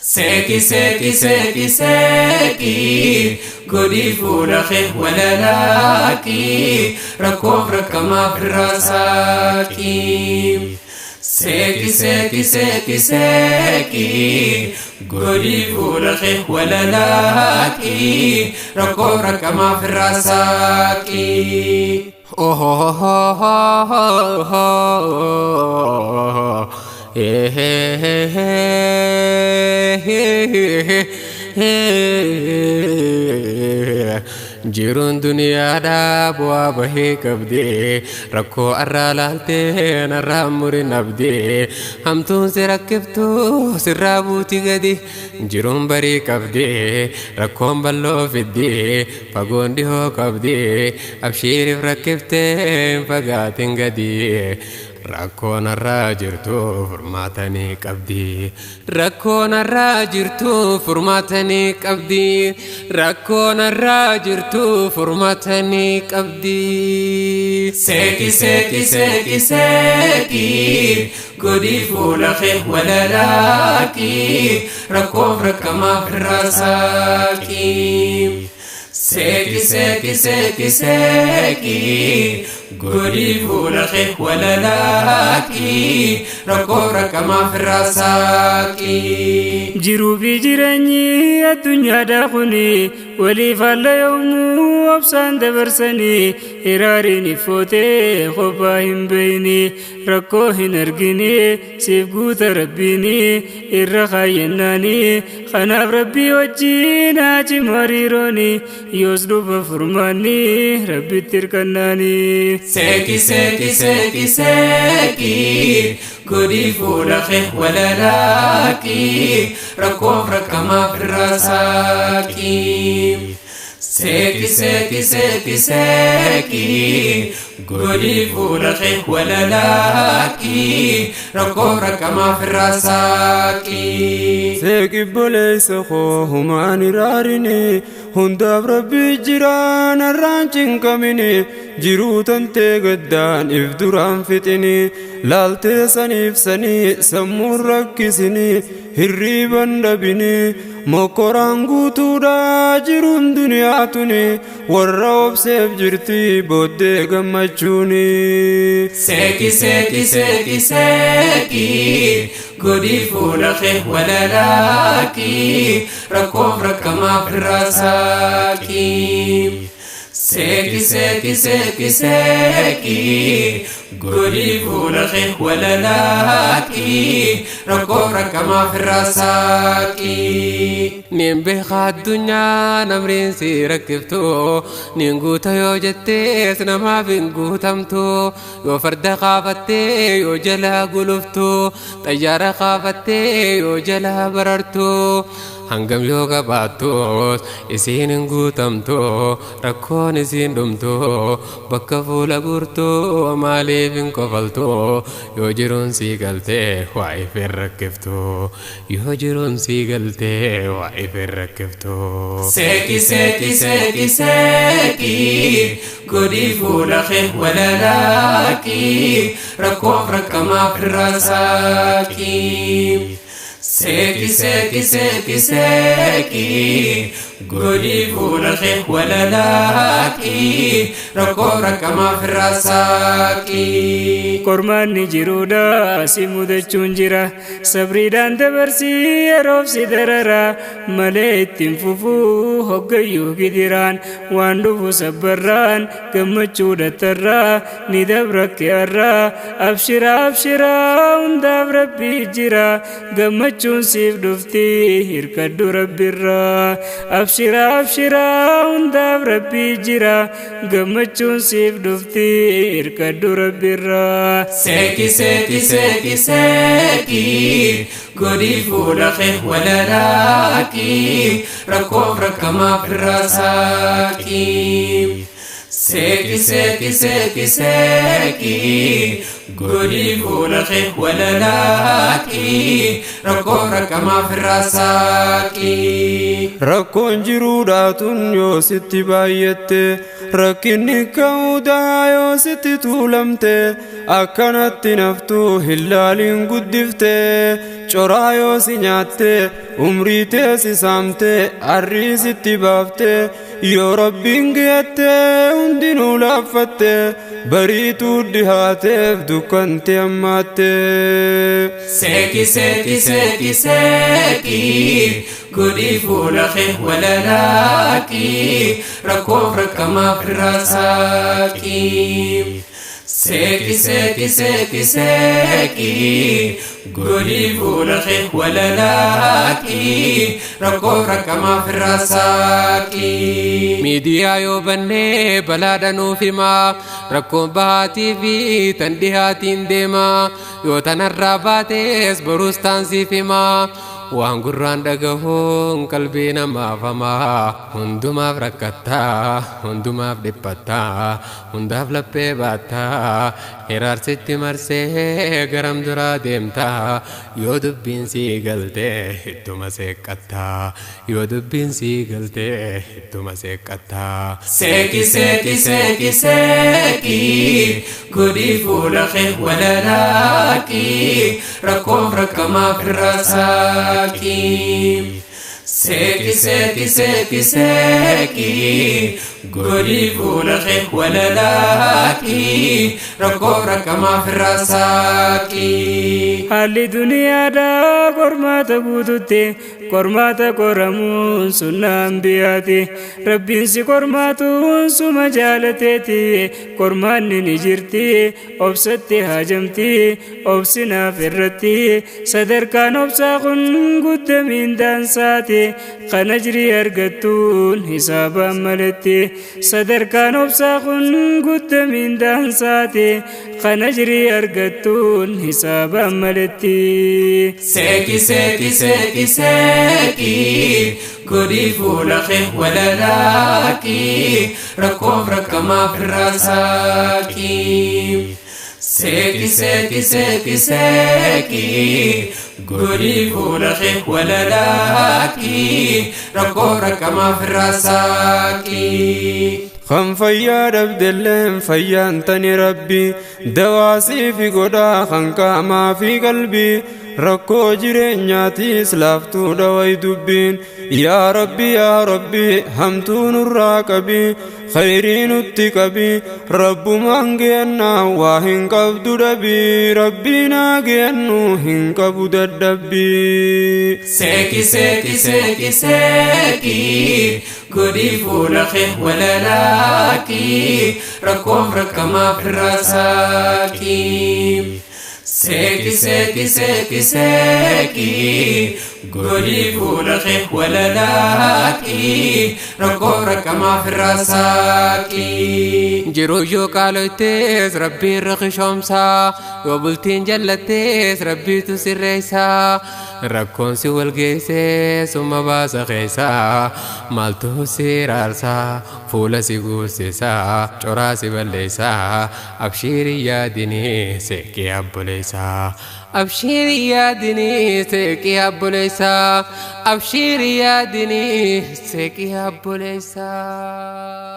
ساكي ساكي ساكي ساكي قولي فولخي ولا لاكي ركوف ركما في الراساكي ساكي ساكي ساكي ساكي قولي فولخي ولا لاكي ركوف ركما في الراساكي جيرون دنيا دا بوا بهي كبدي ركو أرالالتي نرامور نبدي هم تون سركبتو سرابوتي غدي جيرون بري كبدي ركوم بلو فدي فقون دي هو كبدي أبشير فركبتي فقاتن غدي ركون الراجرتو فرماتني كبدي ركون الراجرتو فرماتني كبدي ركون الراجرتو فرماتني كبدي ساكي ساكي ساكي ساكي قولي فولخي ولا لاكي ركوف ركما في الراساكي ساكي ساكي ساكي ساكي قولي فولخي ولا لاكي ركوف ركما في الراساكي جيرو في جيراني الدنيا داخلي ولي فالا يوم وابسان دبرسني إراريني فوتي خباهم بيني ركوهن أرقيني سيف قوت ربيني إرخايناني خناب ربي وجينا جماريروني يوزدو فرماني ربي تركناني ساكي ساكي ساكي ساكي قولي فولخي ولا لاكي ركوف ركما في الراساكي ساكي ساكي ساكي ساكي قولي فولخي ولا لاكي ركوف ركما في الراساكي ساكي بوليس خوهم عن رارني هنداب ربي جيران الرانشين كميني جيرو تنتي قدان افدران فتني لالتي سنيف سني سمور ركسني هريبا دبني مقران قوتودا جيرون دنياتني والروب سيف جرتي بودي قمجوني ساكي ساكي ساكي ساكي قولي فولخي ولا لاكي ركوف ركما في الراساكي ساكي ساكي ساكي ساكي قولي فولخي ولا لاكي ركوف ركما في الراساكي نين بخا الدنيا نمرين سي ركبتو نين قوتا يو جتي سنما فين قوتمتو يو فرد خافتي يو جلا قلفتو طيارة خافتي يو جلا بررتو hangam yoga batos isin ngutamto rakon isin dumto bakka fula gurto malevin kofalto yo jirun sigalte wai ferrakefto yo jirun sigalte wai ferrakefto ساكي ساكي ساكي ساكي قولي فولخي ولا لاكي ركوف ركما في الراساكي ساكي ساكي ساكي ساكي قولي فولخي ولا لاكي ركوف ركما في الراساكي قرماني جيرودا سيمود چونجرا صبري دان دبرسي روف سدررا مليت تنففو هوغيو غديران واندو صبران كمچو دترا ندبرك يرا ابشرا ابشرا وندب ربي جرا غمچون سيف دفتي هركدو ربي را ابشرا ابشرا وندب ربي جرا غمچون سيف دفتي هركدو ربي را ساكي ساكي ساكي ساكي قولي فولخي ولا لاكي ركوف ركما في الراساكي ساكي ساكي ساكي ساكي قولي فولخي ولا لاكي ركوف ركما في الراساكي ركون جروداتون يو ستي بايتي ركني كودا يو ستي تولمتي أكنت نفتو هلالين قدفتي coraa yoo si nyaatte umrii tee si saamte arrii sitti baafte yoo rabbiin geette hundinuu laaffatte bariituu dhihaateef dukkante ammaatte. Seeki seeki seeki seeki godhii fuula kee walalaaki rakkoof rakkamaaf irraa saaqi. Seeki seeki seeki seeki godhii fuula kee walalaaki rakkoof rakkamaaf irraa saaqi. Miidiyaa yoo bannee balaadha nuuf himaa rakkoon bahaatii fi tan dhihaatiin deemaa yoo tanarraa baatees boruus taansiif himaa. Waan gurraan dhagahuun qalbii namaaf hamaa hundumaaf rakkattaa hundumaaf dhiphattaa hundaaf laphee baattaa hiraarsitti marsee garam duraa deemtaa yoo dubbiin sii galtee ittuma seeqqattaa yoo dubbiin sii galtee ittuma seeqqattaa. Seeki seeki seeki seeki godhii fuula kee walalaaki rakkoof rakkamaaf irraa saaqi. Seeki seeki seeki seeki godhii fuula kee walalaaki rakkoof rakkamaaf irraa saaqi. Haalli duniyaadhaa qormaata guututti qormaata qoramuun sunnaa anbiyaati. Rabbiin si qormaatuun suma jaalateeti qormaanni ni jirti obsatti haajamti obsinaaf irratti sadarkaan obsaa kun guddamiin daansaati kan ajrii argattuun hisaabaan maletti sadarkaan obsaa kun guddamiin daansaati kan ajrii argattuun hisaabaan maletti. Seeki seeki seeki seeki godhii fuula kee walalaaki rakkoof rakkamaaf irraa saaqi. Seeki seeki seeki seeki godhii fuula kee walalaaki rakkoof rakkamaaf irraa saaqi. Kan fayyaa dhabdelleen fayyaan tani rabbi dawaasii fi godhaa kan qaamaa fi qalbii rakkoo jireenyaatiis laaftuu dhaway dubbiin yaa rabbi hamtuu nurraa qabi khayrii nutti qabi rabbumaan geennaa waa hin qabdu dhabii rabbiinaa geennu hin qabu dadhabbii. Seeki seeki seeki seeki godhii fuula kee walalaaki rakkoof rakkamaaf irraa saaqi. Seeki seeki seeki seeki godhii fuula kee walalaaki rakkoof rakkamaaf irraa saaqi. Jiruu yoo qaaloytees rabbiin rakishoomsaa yoo bultiin jallattees rabbiitu sirreessaa rakkoon si walgeessee summa baasa keessaa maaltu si raarsaa fuula si guursisaa coraa si balleessaa abshiirii yaadinii seeqii abboleessaa. Abshiirii yaadinii seeqii abboleessaa abshiirii yaadinii seeqii abboleessaa.